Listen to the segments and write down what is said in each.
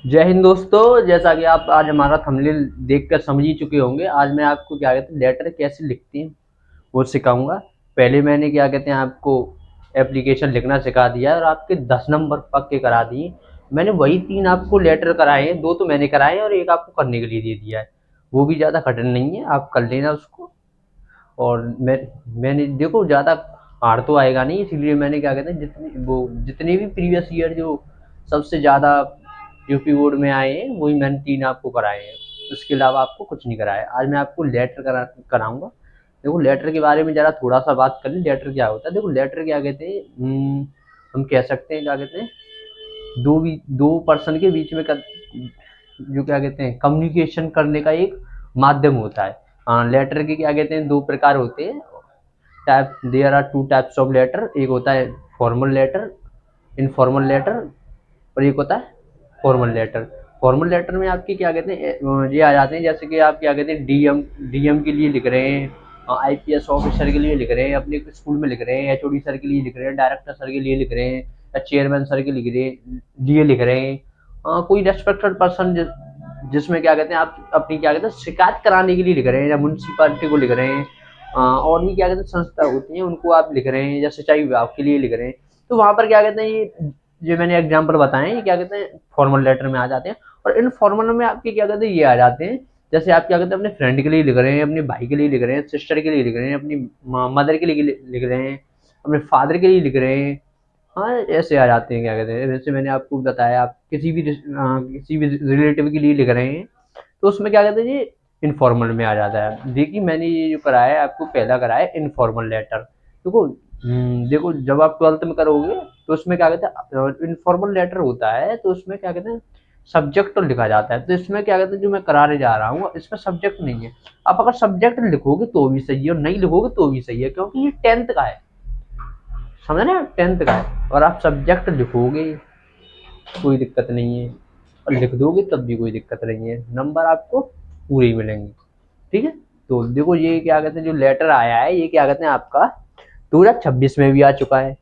जय हिंद दोस्तों। जैसा कि आप आज हमारा थंबनेल देखकर समझ ही चुके होंगे, आज मैं आपको क्या कहते हैं लेटर कैसे लिखते हैं वो सिखाऊंगा। पहले मैंने क्या कहते हैं आपको एप्लीकेशन लिखना सिखा दिया और आपके 10 नंबर पक्के करा दिए। मैंने वही 3 आपको लेटर कराए हैं, 2 तो मैंने कराए हैं और 1 आपको करने के लिए दे दिया है। वो भी ज़्यादा कठिन नहीं है, आप कर लेना उसको। और मैंने देखो ज़्यादा हार्ड तो आएगा नहीं, इसीलिए मैंने क्या कहते हैं जितने भी प्रीवियस ईयर जो सबसे ज़्यादा यूपी बोर्ड में आए हैं वही मैंने 3 आपको कराए हैं। उसके अलावा आपको कुछ नहीं कराया। आज मैं आपको लेटर कराऊंगा। देखो लेटर के बारे में ज़रा थोड़ा सा बात कर लें। लेटर क्या होता है? देखो लेटर क्या कहते हैं, हम कह सकते हैं क्या कहते हैं, दो पर्सन के बीच में जो क्या कहते हैं कम्युनिकेशन करने का एक माध्यम होता है। लेटर के क्या कहते हैं 2 प्रकार होते हैं। Type there are 2 types of letter. एक होता है फॉर्मल लेटर, इनफॉर्मल लेटर, और एक होता है फॉर्मल लेटर। फॉर्मल लेटर में आपके क्या कहते हैं ये आ जाते हैं, जैसे कि आप क्या कहते हैं डीएम के लिए लिख रहे हैं, आईपीएस ऑफिसर के लिए लिख रहे हैं, अपने स्कूल में लिख रहे हैं, एचओडी सर के लिए लिख रहे हैं, डायरेक्टर सर के लिए लिख रहे हैं, या चेयरमैन सर के लिए लिख रहे हैं। कोई रेस्पेक्टेड पर्सन जिसमें क्या कहते हैं आप अपनी क्या कहते हैं शिकायत कराने के लिए लिख रहे हैं, या म्यूनसिपालिटी को लिख रहे हैं। और भी क्या कहते हैं संस्था होती है उनको आप लिख रहे हैं, या सिंचाई विभाग के लिए लिख रहे हैं। तो वहाँ पर क्या कहते हैं ये जो मैंने एग्जाम्पल बताए हैं ये क्या कहते हैं फॉर्मल लेटर में आ जाते हैं। और इनफॉर्मल में आपके क्या कहते हैं ये आ जाते हैं, जैसे आप क्या कहते हैं अपने फ्रेंड के लिए लिख रहे हैं, अपने भाई के लिए लिख रहे हैं, सिस्टर के लिए लिख रहे हैं, अपनी मदर के लिए लिख रहे हैं, अपने फादर के लिए लिख रहे हैं। हाँ, ऐसे आ जाते हैं क्या कहते हैं। जैसे मैंने आपको बताया, आप किसी भी रिलेटिव के लिए लिख रहे हैं तो उसमें क्या कहते हैं ये इनफॉर्मल में आ जाता है। देखिए मैंने ये जो कराया है आपको पहला कराया है इनफॉर्मल लेटर। देखो देखो जब आप 12th में करोगे तो उसमें क्या कहते हैं इनफॉर्मल लेटर होता है, तो उसमें क्या कहते हैं सब्जेक्ट तो लिखा जाता है। तो इसमें क्या कहते हैं जो मैं कराने जा रहा हूँ इसमें सब्जेक्ट नहीं है। आप अगर सब्जेक्ट लिखोगे तो भी सही है और नहीं लिखोगे तो भी सही है, क्योंकि ये 10th का है। समझ रहे हैं? 10th का है और आप सब्जेक्ट लिखोगे कोई दिक्कत नहीं है, और लिख दोगे तब भी कोई दिक्कत नहीं है, नंबर आपको पूरे ही मिलेंगे। ठीक है। तो देखो ये क्या कहते हैं जो लेटर आया है ये क्या कहते हैं आपका 2026 में भी आ चुका है,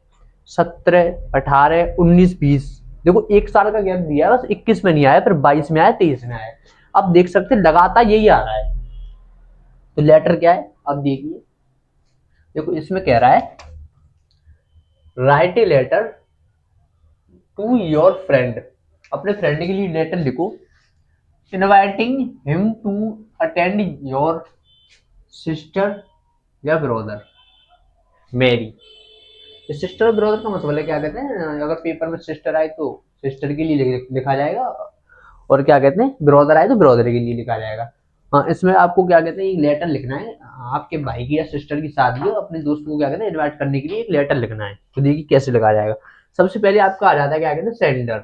17, 18, 19, 20। देखो 1 साल का गैप दिया है बस। 21 में नहीं आया, फिर 22 में आया, 23 में आया। अब देख सकते हैं लगातार यही आ रहा है। तो लेटर क्या है अब देखिए। देखो इसमें कह रहा है write a letter to your friend. अपने फ्रेंड के लिए लेटर लिखो, inviting him to attend your sister या ब्रदर मैरी। सिस्टर ब्रदर का मतलब है क्या कहते हैं अगर पेपर में सिस्टर आए तो सिस्टर के लिए लिखा जाएगा, और क्या कहते हैं ब्रदर आए तो ब्रदर के लिए लिखा जाएगा। हाँ, इसमें आपको क्या कहते हैं एक लेटर लिखना है। आपके भाई की या सिस्टर की शादी हो, अपने दोस्त को क्या कहते हैं इनवाइट करने के लिए एक लेटर लिखना है। तो देखिए कैसे लिखा जाएगा। सबसे पहले आपका आ जाता है क्या कहते हैं सेंडर।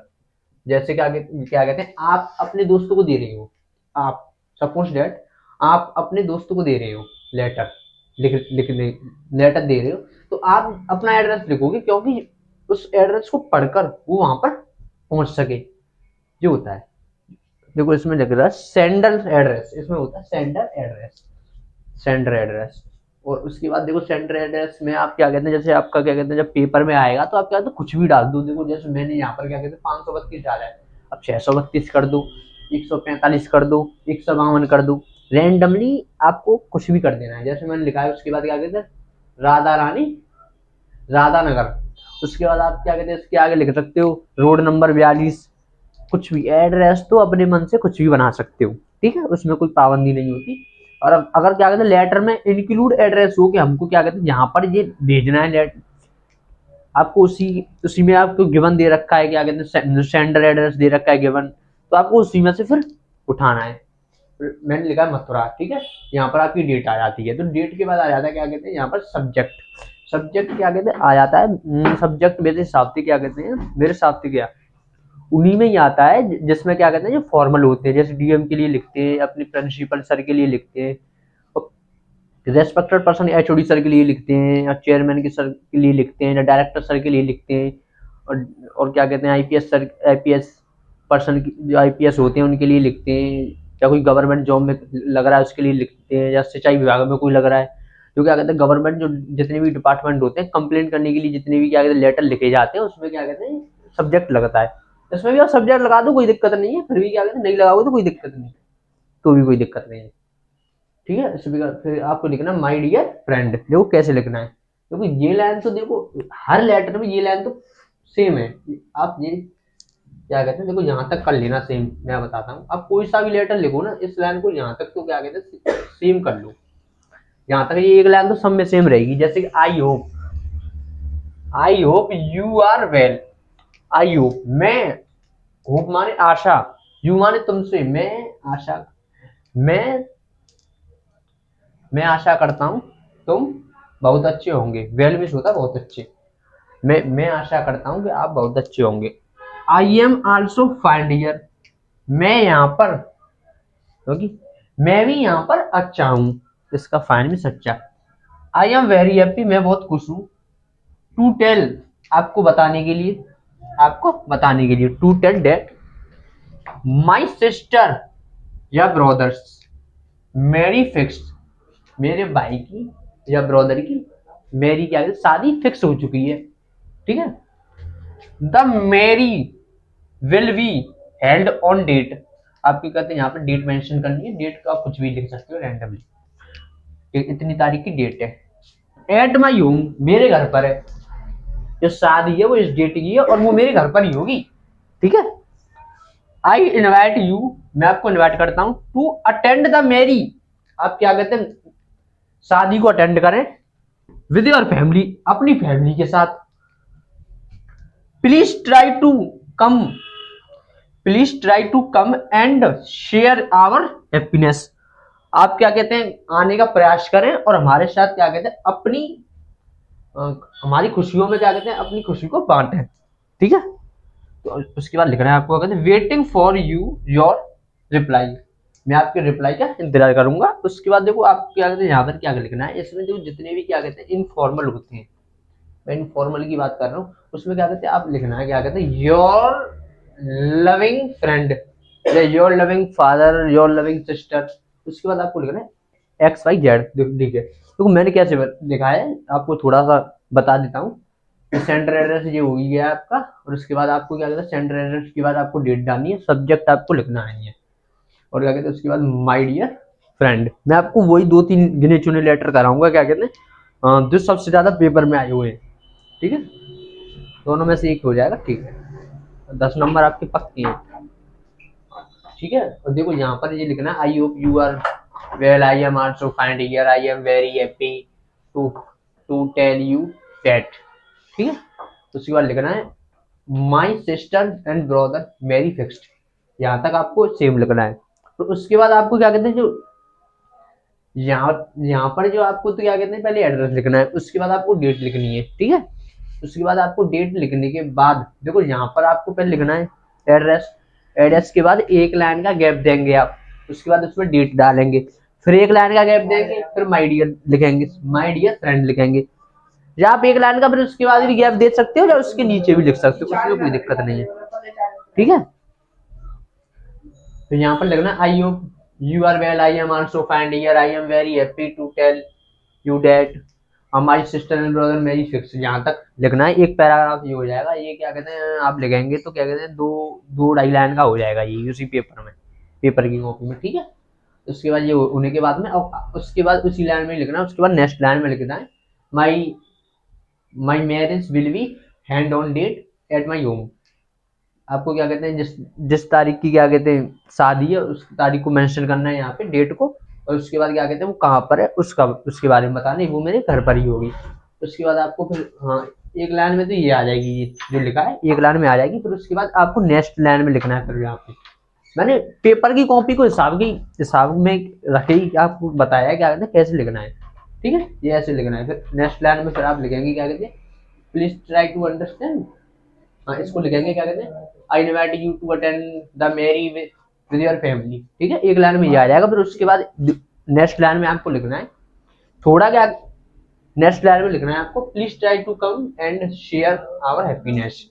जैसे क्या कहते हैं आप अपने दोस्तों को दे रहे हो। आप सपोज डेट आप अपने दोस्तों को दे रहे हो लेटर, लिखने लेटर दे रहे हो, तो आप अपना एड्रेस लिखोगे, क्योंकि उस एड्रेस को पढ़कर वो वहां पर पहुंच सके, जो होता है। देखो इसमें लिख रहा है सेंडर एड्रेस, इसमें होता है सेंडर एड्रेस, सेंडर एड्रेस। और उसके बाद देखो सेंडर एड्रेस में आप क्या कहते हैं जैसे आपका क्या कहते हैं जब पेपर में आएगा तो आप क्या कहते हैं कुछ भी डाल दो। देखो जैसे मैंने यहाँ पर क्या कहते हैं 532 डाला है, अब 632 कर दो, 145 कर दो, 152 कर दो। रेंडमली आपको कुछ भी कर देना है। जैसे मैंने लिखा है उसके बाद क्या कहते हैं राधा रानी राधा नगर। उसके बाद आप क्या कहते हैं इसके आगे लिख सकते हो रोड नंबर 42। कुछ भी एड्रेस तो अपने मन से कुछ भी बना सकते हो, ठीक है, उसमें कोई पाबंदी नहीं होती। और अब अगर क्या कहते हैं लेटर में इंक्लूड एड्रेस हो कि हमको क्या कहते हैं यहाँ पर ये भेजना है लेटर, आपको उसी उसी में आपको गिवन दे रखा है क्या कहते हैं सेंडर एड्रेस दे रखा है गिवन, तो आपको उसी में से फिर उठाना है। मैंने लिखा है मथुरा, ठीक है। यहाँ पर आपकी डेट आ जाती है, तो डेट के बाद आ जाता है क्या कहते हैं यहाँ पर सब्जेक्ट। सब्जेक्ट क्या कहते हैं आ जाता है सब्जेक्ट मेरे हिसाब से क्या कहते हैं मेरे हिसाब से क्या उन्हीं में ही आता है जिसमें क्या कहते हैं जो फॉर्मल होते हैं। जैसे डीएम के लिए लिखते हैं, अपने प्रिंसिपल सर के लिए लिखते हैं, रेस्पेक्टेड पर्सन एचओडी सर के लिए लिखते हैं, या चेयरमैन के सर के लिए लिखते हैं, या डायरेक्टर सर के लिए लिखते हैं। और क्या कहते हैं आईपीएस पर्सन जो आईपीएस होते हैं उनके लिए लिखते हैं, या कोई गवर्नमेंट जॉब में लग रहा है उसके लिए लिखते हैं, या सिंचाई विभाग में कोई लग रहा है। जो क्या कहते हैं गवर्नमेंट जो जितने भी डिपार्टमेंट होते हैं कंप्लेंट करने के लिए जितने भी क्या कहते हैं लेटर लिखे जाते हैं उसमें क्या कहते हैं सब्जेक्ट लगता है। इसमें भी आप सब्जेक्ट लगा दो, कोई दिक्कत नहीं है, फिर भी क्या कहते हैं नहीं लगाओगे तो कोई दिक्कत नहीं, तो भी कोई दिक्कत नहीं है। ठीक है, फिर आपको लिखना माय डियर फ्रेंड। देखो कैसे लिखना है, क्योंकि ये लाइन तो देखो हर लेटर में ये लाइन तो सेम है। आप ये क्या कहते हैं, देखो यहाँ तक कर लेना सेम, मैं बताता हूँ। आप कोई सा भी लेटर लिखो ना, इस लाइन को यहाँ तक तो क्या कहते हैं सेम कर लो। यहाँ तक ये एक लाइन तो सब में सेम रहेगी। जैसे कि I hope you are well. I hope, मैं, होप माने आशा, यू माने तुमसे, मैं आशा, मैं मैं आशा करता हूँ तुम बहुत अच्छे होंगे। वेल मिस होता बहुत अच्छे। मैं आशा करता हूँ कि आप बहुत अच्छे होंगे। आई एम आल्सो फाइंड ईयर, मैं यहाँ पर, क्योंकि मैं भी यहाँ पर अच्छा हूँ, इसका फाइन में सच्चा। आई एम वेरी हैप्पी, मैं बहुत खुश हूँ। टू टेल, आपको बताने के लिए, आपको बताने के लिए, to tell that my sister या ब्रदर्स मेरी फिक्स, मेरे भाई की या ब्रदर की मेरी क्या है शादी फिक्स हो चुकी है। ठीक है, the marriage will be held on date, आपकी कहते हैं यहाँ पर डेट मेंशन करनी है। डेट का आप कुछ भी लिख सकते हो रैंडमली, इतनी तारीख की डेट है। एट माई होम, मेरे घर पर है, जो शादी है वो इस डेट की है और वो मेरे घर पर ही होगी। ठीक है, आई इनवाइट यू, मैं आपको इनवाइट करता हूं टू अटेंड द मैरी, आप क्या कहते हैं शादी को अटेंड करें विद योर फैमिली, अपनी फैमिली के साथ। Please try to come, please try to come and share our happiness, आप क्या कहते हैं आने का प्रयास करें और हमारे साथ क्या कहते हैं अपनी हमारी खुशियों में क्या कहते हैं अपनी खुशी को बांटें। ठीक है, तो उसके बाद लिखना है आपको, कहते हैं waiting for you your reply, मैं आपके रिप्लाई का इंतजार करूंगा। उसके बाद देखो आप क्या कहते हैं यहाँ पर क्या लिखना है, इसमें जो जितने भी क्या कहते हैं इनफॉर्मल होते हैं, मैं इनफॉर्मल की बात कर रहा हूँ, उसमें क्या कहते हैं आप लिखना है क्या कहते हैं योर लविंग फ्रेंड या your loving father, your loving sister. उसके बाद आपको लिखना है एक्स वाई जेड। ठीक है, तो मैंने कैसे लिखा है आपको थोड़ा सा बता देता हूँ। सेंटर एड्रेस ये हो गया आपका, और उसके बाद आपको क्या कहते हैं सेंटर एड्रेस के बाद आपको डेट डालनी है, सब्जेक्ट आपको लिखना है, और क्या कहते हैं उसके बाद माय डियर फ्रेंड। मैं आपको वही 2-3 गिने चुने लेटर कराऊंगा क्या कहते हैं जो सबसे ज्यादा पेपर में आए हुए हैं। ठीक है, दोनों में से एक हो जाएगा। ठीक है, 10 नंबर आपके पक्के हैं। ठीक है, और देखो यहाँ पर ये लिखना है I hope you are well, I am also find here, I am very happy to to tell you that. ठीक है, तो उसके बाद लिखना है my sister and brother marriage fixed, यहाँ तक आपको सेम लिखना है। तो उसके बाद आपको क्या कहते हैं जो यहाँ यहाँ पर जो आपको तो क्या कहते हैं पहले एड्रेस लिखना है, उसके बाद आपको डेट लिखनी है। ठीक है, उसके बाद आपको डेट लिखने के बाद देखो यहाँ पर आपको पहले लिखना है एड्रेस, एड्रेस के बाद एक लाइन का गैप देंगे आप, उसके बाद उसमें डेट डालेंगे, फिर एक लाइन का गैप देंगे, फिर माय डियर लिखेंगे, माय डियर फ्रेंड लिखेंगे। या आप एक लाइन का फिर उसके बाद भी गैप दे सकते हो या उसके नीचे भी लिख सकते हो, उसमें कोई दिक्कत नहीं है। ठीक है, तो यहाँ पर लिखना I hope you are well, I am also find here, I am very happy to tell you that my sister and brother marriage fix, यहाँ तक लिखना है। एक पैराग्राफ ये हो जाएगा। ये क्या कहते हैं आप लिखेंगे तो क्या कहते हैं दो दो ढाई लाइन का हो जाएगा ये उसी पेपर में, पेपर की कॉपी में। ठीक है, उसके बाद ये होने के बाद में और उसके बाद उसी लाइन में लिखना है। उसके बाद नेक्स्ट लाइन में लिखना है my my marriage will be held on date at my home, आपको क्या कहते हैं जिस जिस तारीख की क्या कहते हैं शादी है उस तारीख को मेंशन करना है यहाँ पे डेट को, और उसके बाद क्या कहते हैं वो कहाँ पर है उसका उसके बारे में बताना है, वो मेरे घर पर ही होगी। उसके बाद आपको फिर हाँ एक लाइन में तो ये आ जाएगी, ये जो लिखा है एक लाइन में आ जाएगी। फिर उसके बाद आपको नेक्स्ट लाइन में लिखना है। फिर यहाँ पे मैंने पेपर की कॉपी को हिसाब में रखे ही आपको बताया क्या कहते हैं कैसे लिखना है। ठीक है, ये ऐसे लिखना है। फिर नेक्स्ट लाइन में फिर आप लिखेंगे क्या कहते हैं प्लीज ट्राई टू अंडरस्टैंड, हाँ इसको लिखेंगे क्या कहते हैं I invite you to attend the marriage with your family. ठीक है, एक लाइन में ये आ जाएगा। फिर उसके बाद नेक्स्ट लाइन में आपको लिखना है थोड़ा क्या, नेक्स्ट लाइन में लिखना है आपको please try to come and share our happiness.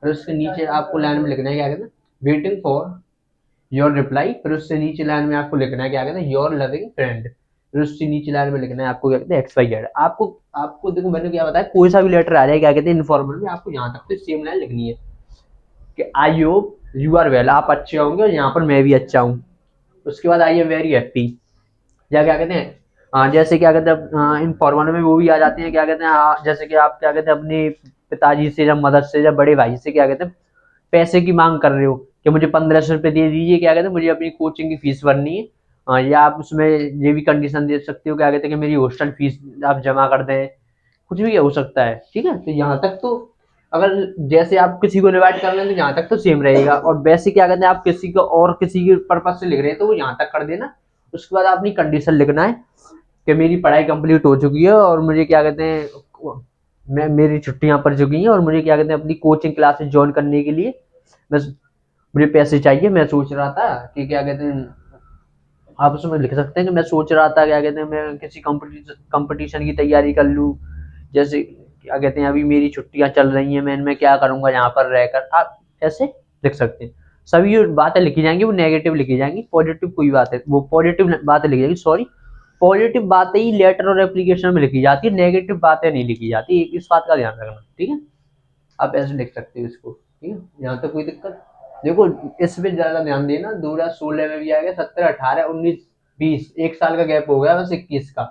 फिर उसके नीचे आपको लाइन में लिखना है क्या कहते हैं वेटिंग फॉर योर रिप्लाई। फिर उससे नीचे लाइन में आपको लिखना है क्या कहते हैं योर लविंग फ्रेंड। फिर उससे नीचे लाइन में लिखना है आपको क्या कहते हैं एक्स वाई जेड। आपको आपको देखो मैंने क्या बताया कोई सा भी लेटर आ जाए क्या कहते हैं इनफॉर्मल में आपको यहाँ तक तो सेम लाइन लिखनी है। कि I hope you are well, आप अच्छे होंगे और यहाँ पर मैं भी अच्छा हूँ। उसके बाद आई एम वेरी हैप्पी, या क्या कहते हैं जैसे क्या कहते हैं इन फॉर्मल में वो भी आ जाती है, क्या कहते हैं जैसे कि आप क्या कहते हैं अपने पिताजी से या मदर से या बड़े भाई से क्या कहते हैं पैसे की मांग कर रहे हो कि मुझे 1500 रुपये दे दीजिए, क्या कहते हैं मुझे अपनी कोचिंग की फीस भरनी है। या आप उसमें ये भी कंडीशन दे सकते हो, क्या कहते हैं कि मेरी हॉस्टल फीस आप जमा कर दें, कुछ भी हो सकता है। ठीक है, तो यहाँ तक तो अगर जैसे आप किसी को डिवाइड कर लें तो यहाँ तक तो सेम रहेगा, और वैसे क्या कहते हैं आप किसी को और किसी के पर्पज से लिख रहे हैं तो वो यहाँ तक कर देना। उसके बाद अपनी कंडीशन लिखना है कि मेरी पढ़ाई कंप्लीट हो चुकी है और मुझे क्या कहते हैं मैं मेरी छुट्टियां पड़ चुकी हैं और मुझे क्या कहते हैं अपनी कोचिंग क्लासेस ज्वाइन करने के लिए मैं मुझे पैसे चाहिए। मैं सोच रहा था कि क्या कहते हैं आप उसमें लिख सकते हैं कि मैं सोच रहा था क्या कहते हैं मैं किसी कंपटीशन की तैयारी कर लूँ, जैसे क्या कहते हैं अभी मेरी छुट्टियां चल रही हैं, मैं इनमें क्या करूंगा यहाँ पर रहकर, आप ऐसे लिख सकते हैं। सभी जो बातें लिखी जाएंगी वो नेगेटिव लिखी जाएंगी, पॉजिटिव कोई बात है वो पॉजिटिव बातें लिखी जाएंगी, सॉरी पॉजिटिव बातें ही लेटर और एप्लीकेशन में लिखी जाती है, नेगेटिव बातें नहीं लिखी जाती, इस बात का ध्यान रखना। ठीक है, आप ऐसे लिख सकते हो इसको। ठीक है, यहाँ तक कोई दिक्कत? देखो इस पे ज्यादा ध्यान देना, 2016 में भी आ गया, 17, 18, 19, 20, एक साल का गैप हो गया बस 21 का,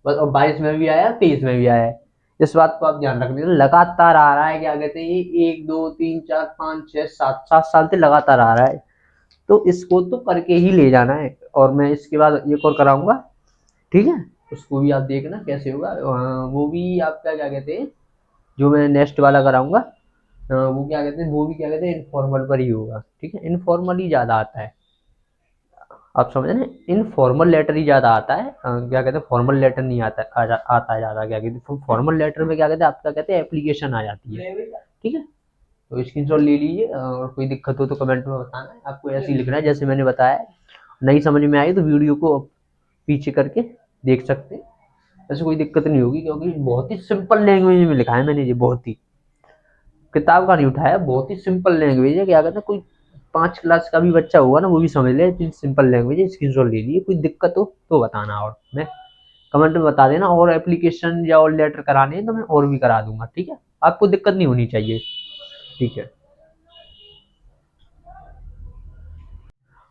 बस। और 22 में भी आया, 23 में भी आया है। इस बात को आप ध्यान रखना, लगातार आ रहा है, क्या कहते हैं ये 1 2 3 4 5 6 7 7 साल से लगातार आ रहा है, तो इसको तो करके ही ले जाना है। और मैं इसके बाद एक और कराऊंगा, ठीक है, उसको भी आप देखना कैसे होगा। वो भी आपका क्या कहते हैं जो मैं नेक्स्ट वाला कराऊंगा वो क्या कहते हैं वो भी क्या कहते हैं इनफॉर्मल पर ही होगा। ठीक है, इनफॉर्मल ही ज़्यादा आता है, आप समझ रहे हैं, इनफॉर्मल लेटर ही ज़्यादा आता है। क्या कहते हैं फॉर्मल लेटर नहीं आता आता है ज़्यादा। क्या कहते हैं फॉर्मल लेटर में क्या कहते हैं आपका कहते हैं एप्लीकेशन आ जाती है। ठीक है, तो स्क्रीनशॉट ले लीजिए, और कोई दिक्कत हो तो कमेंट में बताना है। आपको ऐसे ही लिखना है जैसे मैंने बताया। नहीं समझ में आई तो वीडियो को पीछे करके देख सकते हैं, ऐसे कोई दिक्कत नहीं होगी, क्योंकि बहुत ही सिंपल लैंग्वेज में लिखा है मैंने, ये बहुत ही किताब का नहीं उठाया, बहुत ही सिंपल लैंग्वेज है। क्या कहते हैं कोई 5 क्लास का भी बच्चा होगा ना वो भी समझ ले, सिंपल लैंग्वेज है। स्क्रीनशॉट ले लीजिए, कोई दिक्कत हो तो बताना, और मैं कमेंट में बता देना। और एप्लीकेशन या और लेटर कराने हैं तो मैं और भी करा दूंगा। ठीक है, आपको दिक्कत नहीं होनी चाहिए। ठीक है,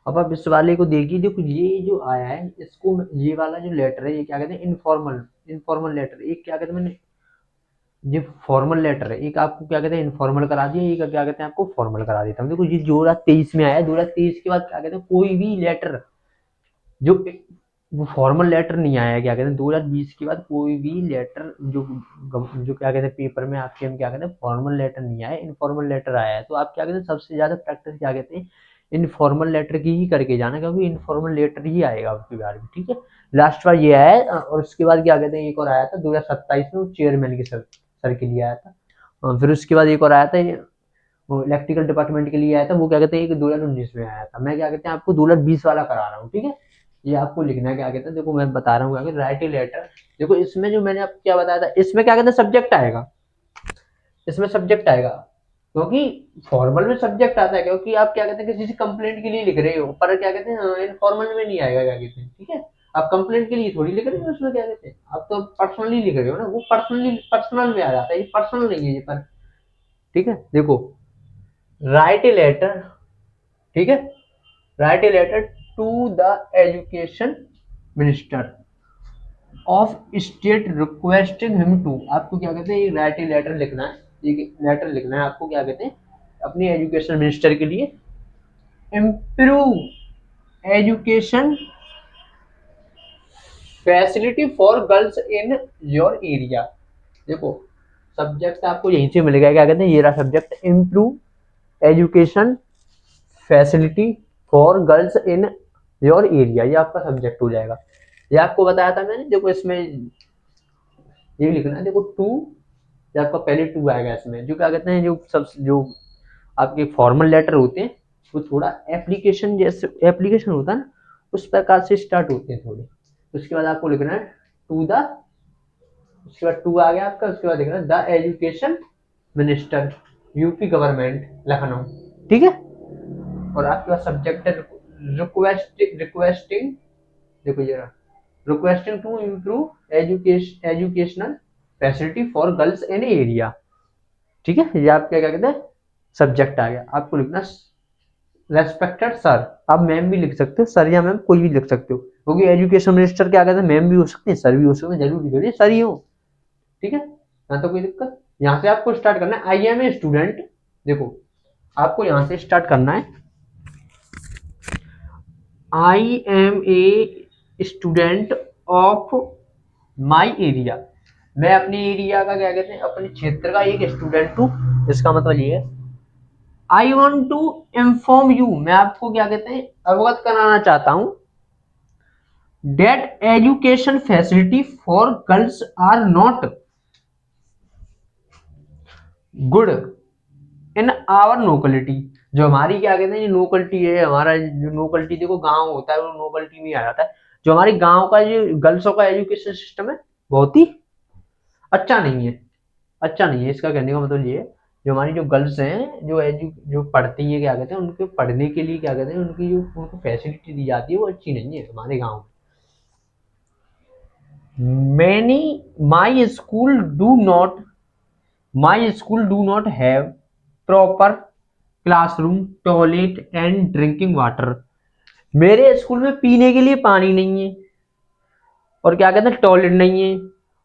अब आप इस वाले को देखिए, देखो ये जो आया है इसको, ये वाला जो लेटर है ये क्या कहते हैं इनफॉर्मल, इनफॉर्मल लेटर। एक क्या कहते हैं मैंने ये फॉर्मल लेटर है, एक आपको क्या कहते हैं इनफॉर्मल करा दिया, एक क्या कहते हैं आपको फॉर्मल करा देता हूँ। देखो ये 2023 में आया है, 2023 के बाद क्या कहते हैं कोई भी लेटर जो वो फॉर्मल लेटर नहीं आया है। क्या कहते हैं 2020 के बाद कोई भी लेटर जो क्या कहते हैं पेपर में आपके हम क्या कहते हैं फॉर्मल लेटर नहीं आया, इनफॉर्मल लेटर आया है। तो आप क्या कहते हैं सबसे ज्यादा प्रैक्टिस क्या कहते हैं इनफॉर्मल लेटर की ही करके जाना, क्योंकि इनफॉर्मल लेटर ही आएगा आपकी बार में। ठीक है, लास्ट बार ये आया है, और उसके बाद क्या कहते हैं एक और आया था 2027 में, वो चेयरमैन के सर के लिए आया था। फिर उसके बाद एक और आया था वो इलेक्ट्रिकल डिपार्टमेंट के लिए आया था, वो क्या कहते हैं एक 2019 में आया था। मैं क्या कहते हैं आपको 2020 वाला करा रहा हूँ। ठीक है, ये आपको लिखना है, क्या कहते हैं देखो मैं बता रहा हूँ क्या राइट ए लेटर। देखो इसमें जो मैंने आपको क्या बताया था, इसमें क्या कहते हैं सब्जेक्ट आएगा, इसमें सब्जेक्ट आएगा, क्योंकि फॉर्मल में सब्जेक्ट आता है, क्योंकि आप क्या कहते हैं किसी कंप्लेंट के लिए लिख रहे हो, पर क्या कहते हैं इनफॉर्मल में नहीं आएगा। क्या कहते हैं ठीक है, आप कंप्लेंट के लिए थोड़ी लिख रहे हो उसमें, क्या कहते हैं आप तो पर्सनली लिख रहे हो ना, वो पर्सनल में आ जाता है, ये पर्सनल नहीं है ये पर। ठीक है, देखो राइट ए लेटर, ठीक है, write a letter to the education minister of state requesting him to, आपको क्या कहते हैं एक राइट ए लेटर लिखना है, एक लेटर लिखना है आपको क्या कहते हैं अपनी एजुकेशन मिनिस्टर के लिए, improve education facility for girls in your area. देखो सब्जेक्ट आपको यहीं से मिलेगा, क्या कहते हैं ये रहा subject, improve education facility for girls in your area, ये आपका सब्जेक्ट हो जाएगा। ये आपको बताया था मैंने, देखो इसमें ये लिखना है, देखो टू, ये आपका पहले टू आएगा इसमें, जो क्या कहते हैं जो आपके फॉर्मल लेटर होते हैं वो थोड़ा एप्लीकेशन जैसे एप्लीकेशन होता है ना उस प्रकार से स्टार्ट होते हैं थोड़े। उसके बाद आपको लिखना है टू द, उसके बाद टू आ गया आपका, उसके बाद लिखना है the education minister UP government Lucknow. ठीक है, और आपके पास सब्जेक्ट है रिक्वेस्टिंग, देखो ये रहा requesting to improve educational facility for girls in area. ठीक है, ये आप क्या कहते हैं सब्जेक्ट आ गया, आपको लिखना रेस्पेक्टेड सर। आप मैम भी लिख सकते हो, सर या मैम कोई भी लिख सकते हो, क्योंकि एजुकेशन मिनिस्टर क्या कहते हैं, मैम भी हो सकते हैं सर भी हो सकते हैं, जरूरी थोड़ी है सर ही हो। ठीक है, यहाँ तो कोई दिक्कत। यहाँ से आपको स्टार्ट करना है, आई एम ए स्टूडेंट। देखो आपको यहाँ से स्टार्ट करना है, I am a student of my area. मैं अपने एरिया का क्या कहते हैं, अपने क्षेत्र का एक स्टूडेंट हूँ। इसका मतलब ये है, I want to inform you, मैं आपको क्या कहते हैं, अवगत कराना चाहता हूं, that education facility for girls are not good in our locality. जो हमारी क्या कहते हैं लोकेलिटी है, हमारा जो लोकेलिटी देखो गांव होता है, वो लोकेलिटी में आ जाता है। जो हमारे गांव का जो गर्ल्सों का एजुकेशन सिस्टम है, बहुत ही अच्छा नहीं है, अच्छा नहीं है। इसका कहने का मतलब ये है, जो हमारी जो गर्ल्स हैं, जो पढ़ती हैं, क्या कहते हैं, उनके पढ़ने के लिए क्या कहते हैं, उनकी जो उनको फैसिलिटी दी जाती है वो अच्छी नहीं है हमारे गांव में। Many my school do not my school do not have proper classroom, toilet and drinking water. मेरे स्कूल में पीने के लिए पानी नहीं है, और क्या कहते हैं टॉयलेट नहीं है,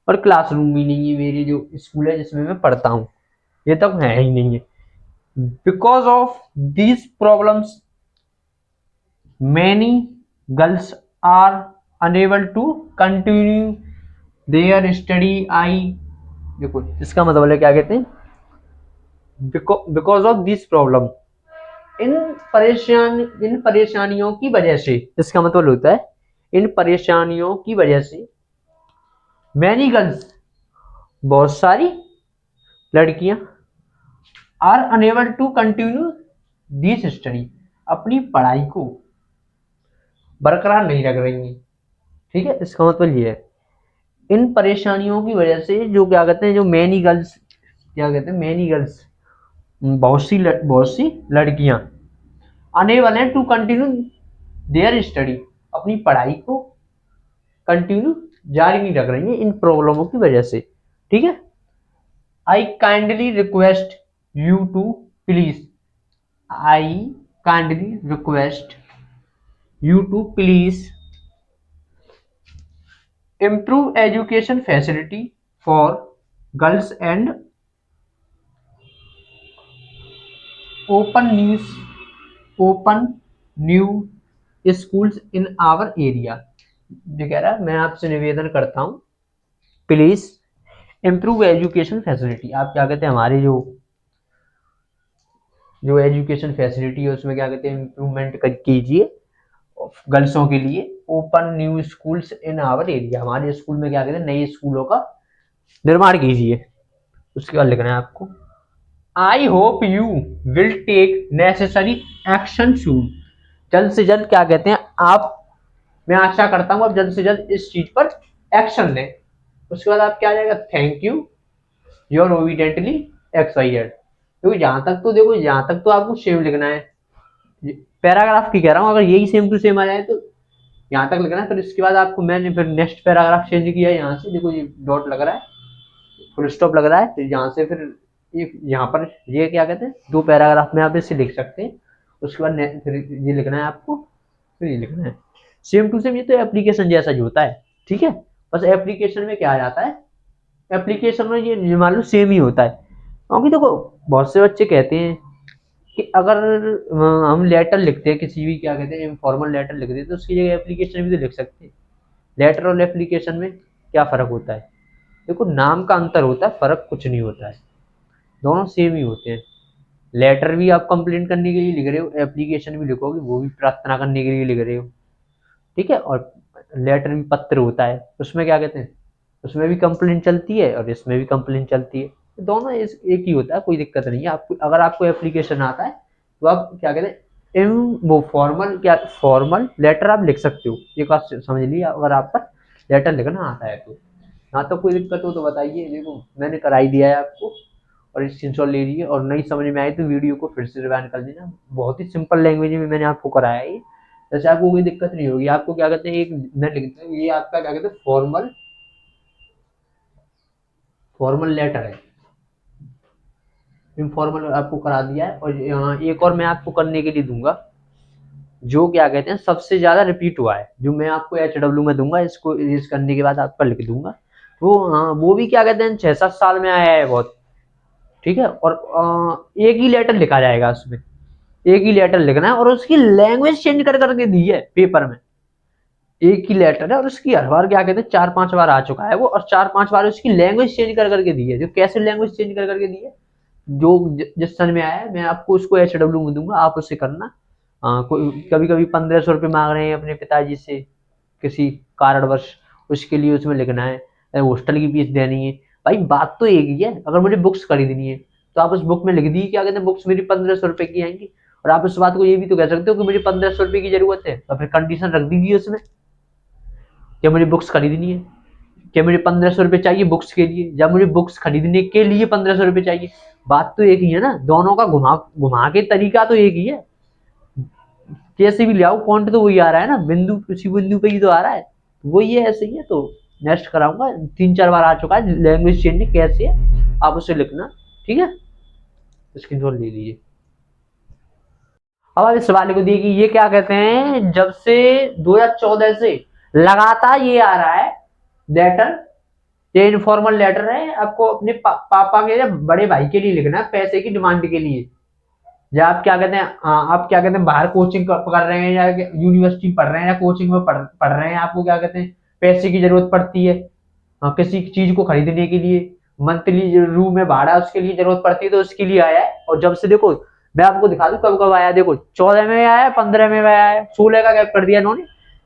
और क्लासरूम भी नहीं है। मेरी जो स्कूल है जिसमें मैं पढ़ता हूँ, ये तक है ही नहीं है। Because of these problems many girls are unable to continue their study. I देखो इसका मतलब है क्या कहते हैं, बिकॉज ऑफ दिस प्रॉब्लम, इन परेशानियों की वजह से, इसका मतलब होता है इन परेशानियों की वजह से, मैनी गर्ल्स बहुत सारी लड़कियां, are unable to continue this study, अपनी पढ़ाई को बरकरार नहीं रख रही हैं। ठीक है, इसका मतलब ये है, इन परेशानियों की वजह से जो क्या कहते हैं, जो मैनी गर्ल्स, क्या कहते हैं मैनी गर्ल्स, बहुत सी लड़कियां अनेबल हैं टू कंटिन्यू देयर स्टडी, अपनी पढ़ाई को कंटिन्यू जारी नहीं रख रही है इन प्रॉब्लमों की वजह से। ठीक है, I kindly request you to please, I kindly request you to please improve education facility for girls and open news open new schools in our area. जो कह रहा है, मैं आपसे निवेदन करता हूँ, प्लीज इम्प्रूव एजुकेशन फैसिलिटी। आप क्या कहते हैं, हमारी जो जो एजुकेशन फैसिलिटी है उसमें क्या कहते हैं इम्प्रूवमेंट कीजिए गर्ल्सों के लिए। Open new schools in our area, हमारे स्कूल में क्या कहते हैं नए स्कूलों का निर्माण कीजिए। उसके बाद लिखना है आपको, I hope you will take necessary action soon. जल्द से जल्द क्या कहते हैं आप, मैं आशा करता हूँ आप जल्द से जल्द इस चीज पर एक्शन लें। उसके बाद आप क्या आ जाएगा, thank you your obediently XYZ. क्योंकि जहां तक तो देखो, जहां तक तो आपको सेम लिखना है, पैराग्राफ की कह रहा हूँ, अगर यही सेम टू सेम आ जाए तो यहाँ तक लिखना है। फिर इसके बाद आपको मैंने फिर नेक्स्ट पैराग्राफ चेंज किया है, यहाँ से देखो ये डॉट लग रहा है, फुल स्टॉप लग रहा है, तो यहाँ से फिर ये यहाँ पर ये क्या कहते हैं दो पैराग्राफ में आप इसे लिख सकते हैं। उसके बाद फिर ये लिखना है आपको, फिर ये लिखना है सेम टू सेम। ये तो एप्लीकेशन जैसा ही होता है। ठीक है, बस एप्लीकेशन में क्या आ जाता है, एप्लीकेशन में ये मान लो सेम ही होता है। क्योंकि देखो बहुत से बच्चे कहते हैं कि अगर हम लेटर लिखते हैं किसी भी क्या कहते हैं इनफॉर्मल लेटर लिखते हैं, तो उसकी जगह एप्लीकेशन भी तो लिख सकते हैं। लेटर और एप्लीकेशन में क्या फ़र्क होता है, देखो नाम का अंतर होता है, फ़र्क कुछ नहीं होता है, दोनों सेम ही होते हैं। लेटर भी आप कंप्लेन करने के लिए लिख रहे हो, एप्लीकेशन भी लिखोगे वो भी प्रार्थना करने के लिए लिख रहे हो। ठीक है, और लेटर भी पत्र होता है, उसमें क्या कहते हैं, उसमें भी कंप्लेन चलती है और इसमें भी कंप्लेन चलती है, दोनों एक ही होता है, कोई दिक्कत नहीं है। आपको अगर आपको एप्लीकेशन आता है तो आप क्या कहते हैं वो फॉर्मल, क्या फॉर्मल लेटर आप लिख सकते हो। एक बात समझ लीजिए, अगर आपका लेटर लिखना आता है तो यहाँ तो कोई दिक्कत हो तो बताइए, देखो मैंने कराई दिया है आपको, और स्क्रीनशॉट ले लीजिए। और नहीं समझ में आए तो वीडियो को फिर से रिवाइंड कर लेना, बहुत ही सिंपल लैंग्वेज में मैंने आपको कराया है। जैसे आपको कोई दिक्कत नहीं होगी। आपको क्या कहते हैं एक मैं लिखता हूँ, ये आपका क्या कहते हैं फॉर्मल लेटर है। इनफॉर्मल आपको करा दिया है। और एक और मैं आपको करने के लिए दूंगा, जो क्या कहते हैं सबसे ज्यादा रिपीट हुआ है, जो मैं आपको HW में दूंगा, इसको इस करने के बाद आपका लिख दूंगा। तो हाँ, वो भी क्या कहते हैं 6-7 साल में आया है बहुत, ठीक है। और एक ही लेटर लिखा जाएगा उसमें, एक ही लेटर लिखना है, और उसकी लैंग्वेज चेंज कर करके दी है पेपर में। एक ही लेटर है और उसकी हर बार क्या कहते हैं 4-5 बार आ चुका है वो, और 4-5 बार उसकी लैंग्वेज चेंज कर करके दी है। जो कैसे लैंग्वेज चेंज कर करके दी है, जो जिस सन में आया है, मैं आपको उसको HW में दूंगा, आप उससे करना। कभी कभी 1500 रुपये मांग रहे हैं अपने पिताजी से किसी कारणवश, उसके लिए उसमें लिखना है, हॉस्टल की फीस देनी है। भाई बात तो एक ही है, अगर मुझे बुक्स खरीदनी है तो आप उस बुक में लिख दी क्या कहते हैं बुक्स मेरी 1500 रुपये की आएंगी। और आप उस बात को ये भी तो कह सकते हो कि मुझे 1500 रुपये की जरूरत है, तो फिर कंडीशन रख दीजिए उसमें, क्या मुझे बुक्स खरीदनी है, क्या मुझे 1500 रुपये चाहिए बुक्स के लिए, या मुझे बुक्स खरीदने के लिए 1500 रुपये चाहिए। बात तो एक ही है ना, दोनों का घुमा घुमा के तरीका तो एक ही है। कैसे भी ले आओ पॉइंट तो वही आ रहा है ना, बिंदु किसी बिंदु पे ही तो आ रहा है, वही है, ऐसे ही है। तो नेक्स्ट कराऊंगा, 3-4 बार आ चुका है, लैंग्वेज चेंज कैसे है आप उसे लिखना, ठीक है। स्क्रीनशॉट ले लीजिए। अब आप इस वाले को देखिए, ये क्या कहते हैं, जब से 2014 से लगातार ये आ रहा है लेटर, ये इनफॉर्मल लेटर है, आपको अपने पापा के या बड़े भाई के लिए लिखना है, पैसे की डिमांड के लिए। या आप क्या कहते हैं, आप क्या कहते हैं बाहर कोचिंग कर रहे हैं, या यूनिवर्सिटी पढ़ रहे हैं, या कोचिंग में पढ़ रहे हैं, आपको क्या कहते हैं पैसे की जरूरत पड़ती है, किसी चीज को खरीदने के लिए, मंथली रूम में भाड़ा उसके लिए जरूरत पड़ती है, तो उसके लिए आया है। और जब से देखो, मैं आपको दिखा दूं कब कब आया, देखो 14 में आया है, 15 में आया है, 16 का गैप कर दिया इन्होंने,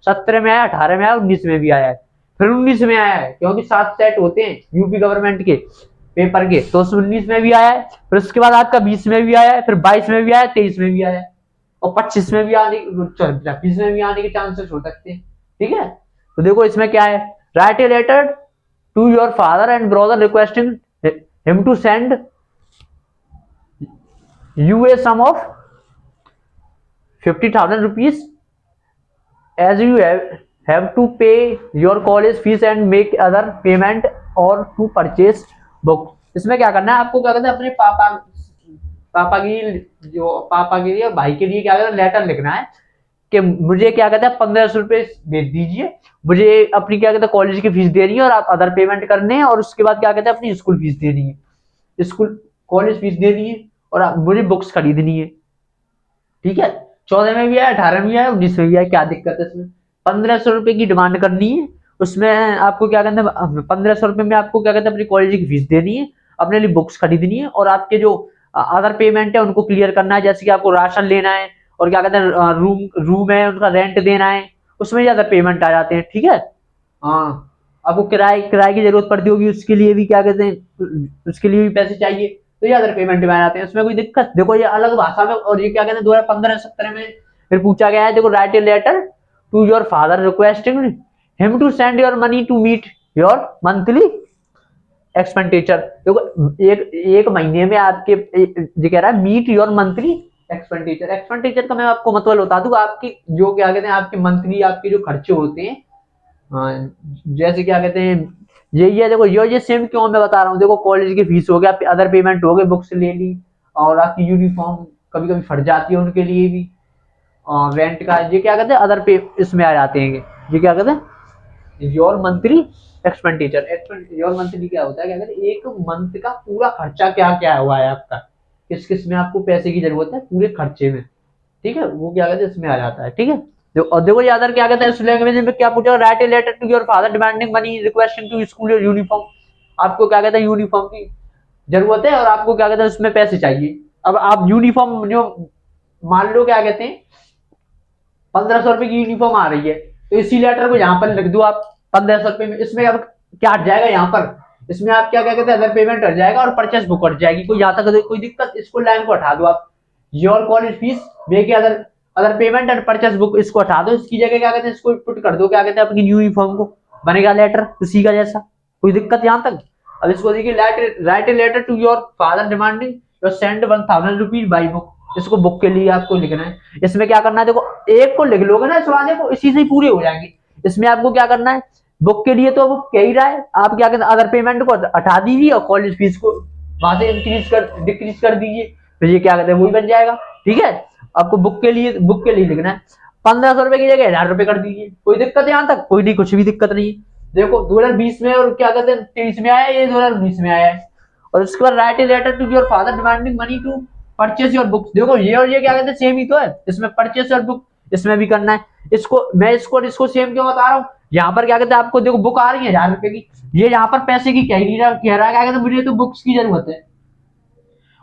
17 में आया, 18 में आया, 19 में भी आया है, फिर 19 में आया है, क्योंकि 7 सेट होते हैं यूपी गवर्नमेंट के पेपर के, तो उसमें 19 में भी आया है, फिर उसके बाद आपका 20 में भी आया है, फिर 22 में भी आया है, 23 में भी आया है, और 25 में भी आने, 26 में भी आने के चांसेस हो सकते हैं, ठीक है। तो देखो इसमें क्या है, write a letter to your father and brother requesting him to send you a sum of 50,000 rupees as you have to pay your college fees and make other payment or to purchase book। इसमें क्या करना है आपको, क्या कहते हैं अपने पापा के लिए भाई के लिए क्या कहते हैं लेटर लिखना है कि मुझे क्या कहते हैं 1500 रुपये भेज दीजिए, मुझे अपनी क्या कहते हैं कॉलेज की फीस देनी है, और आप अदर पेमेंट करने हैं, और उसके बाद क्या कहते हैं अपनी स्कूल फीस देनी है, स्कूल कॉलेज फीस देनी है, और मुझे बुक्स खरीदनी है, ठीक है। 14 में भी आया, 18 में भी आया, 19 में भी आया, क्या दिक्कत है इसमें। 1500 रुपये की डिमांड करनी है, उसमें आपको क्या कहते हैं 1500 रुपये में आपको क्या कहते हैं अपनी कॉलेज की फीस देनी है, अपने लिए बुक्स खरीदनी है, और आपके जो अदर पेमेंट है उनको क्लियर करना है, जैसे कि आपको राशन लेना है, और क्या कहते हैं रूम है उनका रेंट देना है, उसमें ज्यादा पेमेंट आ जाते हैं, ठीक है। हाँ, आपको किराए की जरूरत पड़ती होगी, उसके लिए भी क्या कहते हैं उसके लिए भी पैसे चाहिए, तो ये अदर पेमेंट में आ जाते हैं, उसमें कोई दिक्कत। देखो ये अलग भाषा में, और ये क्या कहते हैं 2015-17 में फिर पूछा गया है, देखो write a letter to your father requesting him to send your money to meet your monthly expenditure. देखो एक महीने में आपके ये कह रहा है meet your monthly expenditure. Expenditure का मैं आपको मतलब बता दूं, आपकी जो क्या कहते हैं आपके मंथली आपके जो खर्चे होते हैं, जैसे क्या कहते हैं यही है। देखो ये सेम क्यों मैं बता रहा हूँ, देखो कॉलेज की फीस हो गया, अदर पेमेंट हो गए, बुक्स ले ली, और आपकी यूनिफॉर्म कभी कभी फट जाती है उनके लिए भी, और रेंट का ये क्या कहते हैं अदर पे इसमें आ जाते हैं, ये क्या कहते हैं your monthly expenditure. Your monthly क्या होता है, क्या कहते हैं एक मंथ का पूरा खर्चा क्या क्या हुआ है आपका, किस किस में आपको पैसे की जरूरत है पूरे खर्चे में, ठीक है, वो क्या कहते हैं इसमें आ जाता है, ठीक है। और देखो यादर क्या कहता है इस लैंग्वेज में क्या पूछा, write a letter to your father demanding money requesting to school your uniform. आपको क्या कहता है यूनिफॉर्म की जरूरत है, और आपको क्या कहते हैं उसमें पैसे चाहिए। अब आप यूनिफॉर्म जो मान लो क्या कहते हैं 1500 रुपये की यूनिफॉर्म आ रही है, तो इसी लेटर को यहाँ पर लिख दो आप 1500 रुपये में, इसमें अब क्या हट जाएगा यहाँ पर, इसमें आप क्या कहते हैं अदर पेमेंट हट जाएगा, और परचेस बुक हट जाएगी, कोई यहाँ तक कोई दिक्कत, इसको लाइन को हटा दो आप, your college fees make other payment and purchase book, इसको हटा दो, इसकी जगह क्या कहते हैं इसको पुट कर दो क्या कहते हैं अपनी यूनिफॉर्म को, बनेगा लेटर उसी का जैसा, कोई दिक्कत यहाँ तक। अब इसको देखिए write a letter to your father demanding your send 1000 rupees by book, इसको बुक के लिए आपको लिखना है। इसमें क्या करना है, देखो एक को लिख लोगे ना इस वाले को, इसी से ही पूरे हो जाएंगे। इसमें आपको क्या करना है, बुक के लिए तो वो कह ही रहा है, आप क्या कहते हैं अदर पेमेंट को हटा दीजिए और कॉलेज फीस को वहां से डिक्रीज कर दीजिए, फिर ये क्या कहते हैं वही बन जाएगा। ठीक है, आपको बुक के लिए लिखना है 1500 रुपए की जगह 1000 रुपए कर दीजिए। कोई दिक्कत यहाँ तक? कोई नहीं, कुछ भी दिक्कत नहीं। देखो 2020 में और क्या कहते हैं 23 में आया, ये 2019 में आया है। और उसके बाद write a letter to your father demanding money to purchase your books. देखो ये और ये क्या कहते हैं सेम ही तो है, इसमें परचेज योर बुक इसमें भी करना है। इसको सेम क्यों बता रहा हूँ, यहाँ पर क्या कहते हैं आपको देखो बुक आ रही है 1000 रुपए की, ये यहाँ पर पैसे की कह नहीं रहा, कह रहा है क्या कहते हैं मुझे तो बुक्स की जरूरत है,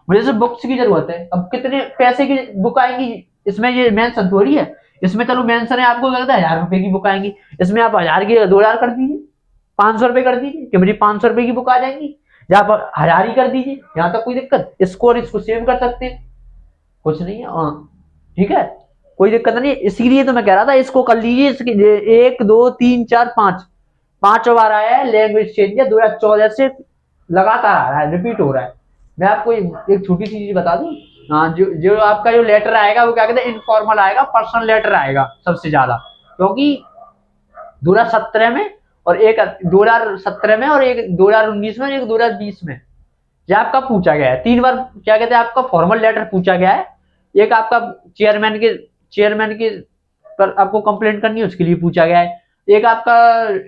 मुझे तो बुक्स की जरूरत है। अब कितने पैसे की बुक आएंगी इसमें ये मेंशन थोड़ी है, इसमें चलो मेंशन है आपको क्या कहता है 1000 रुपए की बुक आएंगी, इसमें आप 1000 की 2000 कर दीजिए, 500 रुपए कर दीजिए कि मुझे 500 रुपए की बुक आ जाएंगी, या आप 1000 ही कर दीजिए, यहाँ तक कोई दिक्कत। इसको और इसको सेव कर सकते हैं, कुछ नहीं है। हाँ ठीक है, कोई दिक्कत नहीं है। इसीलिए तो मैं कह रहा था इसको कर लीजिए। इसकी 1 2 3 4 5 5 बार आया है लैंग्वेज चेंज है 2014 से लगातार आ रहा है, रिपीट हो रहा है। मैं आपको एक छोटी सी चीज बता दूं, हाँ जो आपका जो लेटर आएगा वो क्या कहते हैं इनफॉर्मल आएगा, पर्सनल लेटर आएगा सबसे ज्यादा, क्योंकि 2017 में और एक 2017 में और एक 2019 में और एक 2020 में ये आपका पूछा गया है 3 बार, क्या कहते हैं आपका फॉर्मल लेटर पूछा गया है। एक आपका चेयरमैन के पर आपको कंप्लेंट करनी है उसके लिए पूछा गया है, एक आपका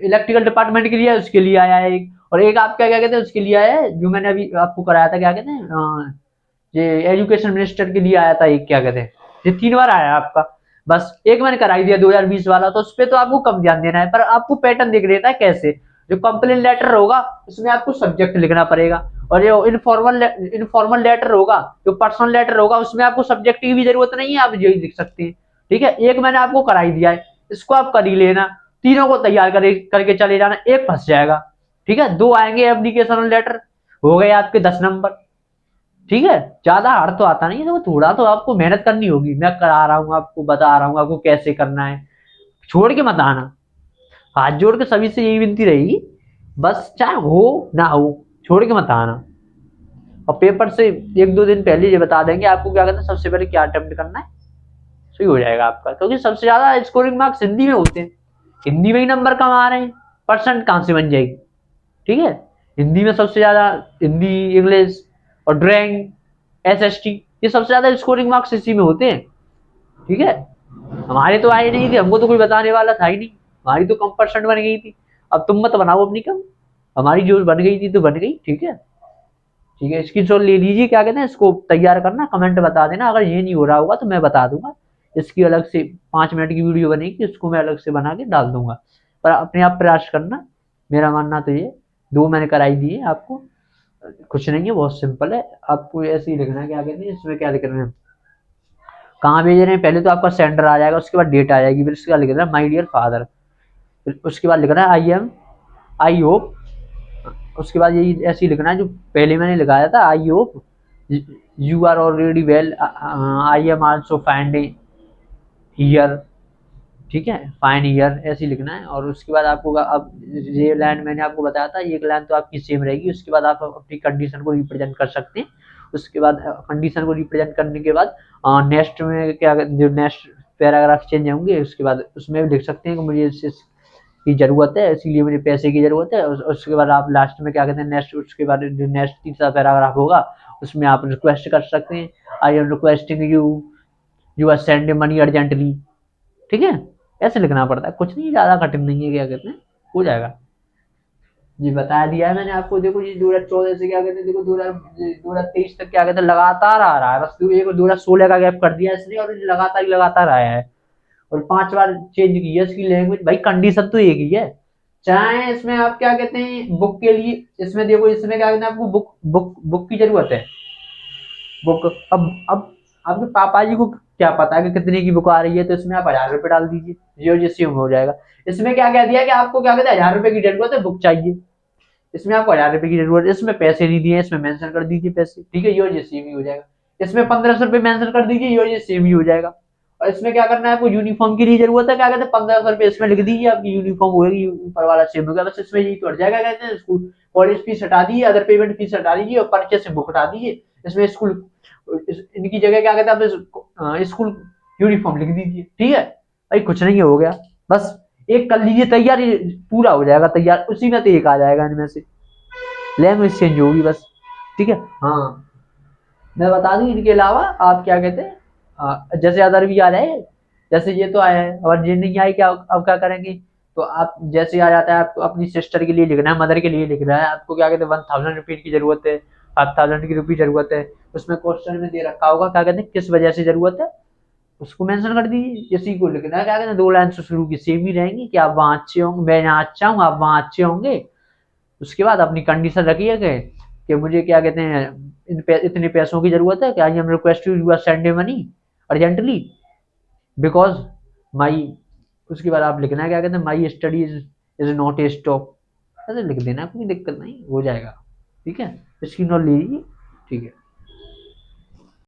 इलेक्ट्रिकल डिपार्टमेंट के लिए उसके लिए आया है, और एक आपका क्या कहते हैं उसके लिए आया है जो मैंने अभी आपको कराया था, क्या कहते हैं ये एजुकेशन मिनिस्टर के लिए आया था एक, क्या कहते हैं ये 3 बार आया आपका। बस एक मैंने कराई दिया 2020 वाला, तो उस पर तो आपको कम ध्यान देना है, पर आपको पैटर्न दिख रहता है कैसे। जो कंप्लेन लेटर होगा उसमें आपको सब्जेक्ट लिखना पड़ेगा, और जो इनफॉर्मल लेटर होगा, जो पर्सनल लेटर होगा उसमें आपको सब्जेक्ट की भी जरूरत नहीं है, आप यही लिख सकते हैं। ठीक है, एक मैंने आपको कराई दिया है, इसको आप कर ही लेना, तीनों को तैयार करके चले जाना, एक फंस जाएगा। ठीक है, 2 आएंगे एप्लीकेशन लेटर, हो गए आपके 10 नंबर। ठीक है, ज्यादा हार्ड तो आता नहीं है, तो थोड़ा तो आपको मेहनत करनी होगी, मैं करा रहा हूँ आपको, बता रहा हूँ आपको कैसे करना है, छोड़ के मत आना। हाथ जोड़ के सभी से यही विनती रहेगी, बस चाहे हो ना हो छोड़ के मत आना। और पेपर से 1-2 दिन पहले ये बता देंगे आपको क्या कहते हैं सबसे पहले क्या अटेम्प्ट करना है, सही हो जाएगा आपका, क्योंकि सबसे ज्यादा स्कोरिंग मार्क्स हिंदी में होते हैं, हिंदी में ही नंबर कम आ रहे हैं, परसेंट कहाँ से बन जाएगी। ठीक है, हिंदी में सबसे ज्यादा, हिंदी इंग्लिश और ड्राइंग SST ये सबसे ज्यादा स्कोरिंग मार्क्स इसी में होते हैं। ठीक है, हमारे तो आए नहीं थे, हमको तो कोई बताने वाला था ही नहीं, हमारी तो कम परसेंट बन गई थी। अब तुम मत बनाओ अपनी कम, हमारी जो बन गई थी तो बन गई। ठीक है, ठीक है, स्क्रीनशॉट ले लीजिए, क्या कहते हैं इसको तैयार करना, कमेंट बता देना, अगर ये नहीं हो रहा होगा तो मैं बता दूंगा, इसकी अलग से 5 मिनट की वीडियो बनेगी, उसको मैं अलग से बना के डाल दूंगा, पर अपने आप प्रयास करना। मेरा मानना तो ये 2 मैंने कराई दी है आपको, कुछ नहीं है, बहुत सिंपल है। आपको ऐसे ही लिखना है, क्या कहते हैं इसमें क्या लिख रहे हैं, कहाँ भेज रहे हैं, पहले तो आपका सेंटर आ जाएगा, उसके बाद डेट आ जाएगी, फिर उसके बाद लिख रहा है माई डियर फादर, फिर उसके बाद लिखना है आई होप, उसके बाद यही ऐसे ही लिखना है जो पहले मैंने लगाया था, I hope you are already well, I am also find here. ठीक है, फाइन ईयर ऐसे ही लिखना है। और उसके बाद आपको अब ये लाइन मैंने आपको बताया था, एक लाइन तो आपकी सेम रहेगी, उसके बाद आप अपनी कंडीशन को रिप्रेजेंट कर सकते हैं। उसके बाद कंडीशन को रिप्रेजेंट करने के बाद नेक्स्ट में क्या, जो नेक्स्ट पैराग्राफ चेंज होंगे उसके बाद उसमें भी लिख सकते हैं कि मुझे की जरूरत है, इसीलिए मुझे पैसे की जरूरत है। उसके बाद आप लास्ट में क्या कहते हैं नेक्स्ट, उसके बाद जो नेक्स्ट तीसरा पैराग्राफ होगा उसमें आप रिक्वेस्ट कर सकते हैं, I am requesting you are sending money urgently. ठीक है, ऐसे लिखना पड़ता है, कुछ नहीं, ज्यादा कठिन नहीं है, क्या कहते हैं हो जाएगा। ये बता दिया है मैंने आपको। देखो ये 2014 से क्या कहते हैं, देखो 2023 तक क्या कहते हैं लगातार आ रहा है, बस 2016 का गैप कर दिया इसने, और लगातार आया है, और 5 बार चेंज की है इसकी लैंग्वेज। भाई कंडीशन तो एक ही है, चाहे इसमें आप क्या कहते हैं बुक के लिए, इसमें देखो इसमें क्या कहते हैं आपको बुक की जरूरत है, बुक। अब आपके पापा जी को क्या पता है कि कितने की बुक आ रही है, तो इसमें आप 1000 रुपए डाल दीजिए, जियो जिससे हो जाएगा। इसमें क्या कह दिया कि आपको क्या कहते हैं 1000 रुपए की जरूरत है, बुक चाहिए, इसमें आपको 1000 रुपए की जरूरत है, इसमें पैसे नहीं दिए, इसमें मेंशन कर दीजिए पैसे। ठीक है, यो सेम ही हो जाएगा। इसमें 1500 रुपए मेंशन कर दीजिए, यो सेम ही हो जाएगा। और इसमें क्या करना है आपको, यूनिफॉर्म के लिए जरूरत है, क्या कहते हैं 1500 रुपए इसमें लिख दीजिए, आपकी यूनिफॉर्म होगी, ऊपर वाला सेम होगा, बस इसमें यही तो हट जाएगा। कहते हैं स्कूल कॉलेज फीस हटा दीजिए, अदर पेमेंट फीस हटा दीजिए, और परचेस से बुक हटा दीजिए, इसमें स्कूल इनकी जगह क्या कहते हैं आप स्कूल यूनिफॉर्म लिख दीजिए। ठीक है भाई, कुछ नहीं हो गया, बस एक कर लीजिए तैयार, पूरा हो जाएगा तैयार, उसी में तो एक आ जाएगा इनमें से, लैंग्वेज चेंज होगी बस। ठीक है। हाँ, मैं बता दूं इनके अलावा आप क्या कहते हैं, जैसे अदर भी आ रहे हैं, जैसे ये तो आया है और ये नहीं आए क्या, अब क्या करेंगे। तो आप जैसे आ जाता है, आपको अपनी सिस्टर के लिए लिखना है, मदर के लिए लिखना है, आपको क्या कहते हैं 1000 रुपीज की जरूरत है, 5000 की रुपी जरूरत है। उसमें क्वेश्चन में दे रखा होगा क्या कहते हैं किस वजह से जरूरत है, उसको मेंशन कर दीजिए, इसी को लिखना है। क्या कहते हैं 2 लाइन से शुरू की सेम ही रहेंगी कि आप वहाँ अच्छे होंगे, मैं यहाँ अच्छा हूँ, आप वहाँ अच्छे होंगे। उसके बाद अपनी कंडीशन रखिए कि मुझे क्या कहते हैं इतने पैसों की जरूरत है, क्या I am request you send money urgently because my. उसके बाद आप लिखना है क्या कहते हैं my study is not a stop, ऐसे लिख देना, कोई दिक्कत नहीं, हो जाएगा। ठीक है, स्क्रीन और लीजिए। ठीक है।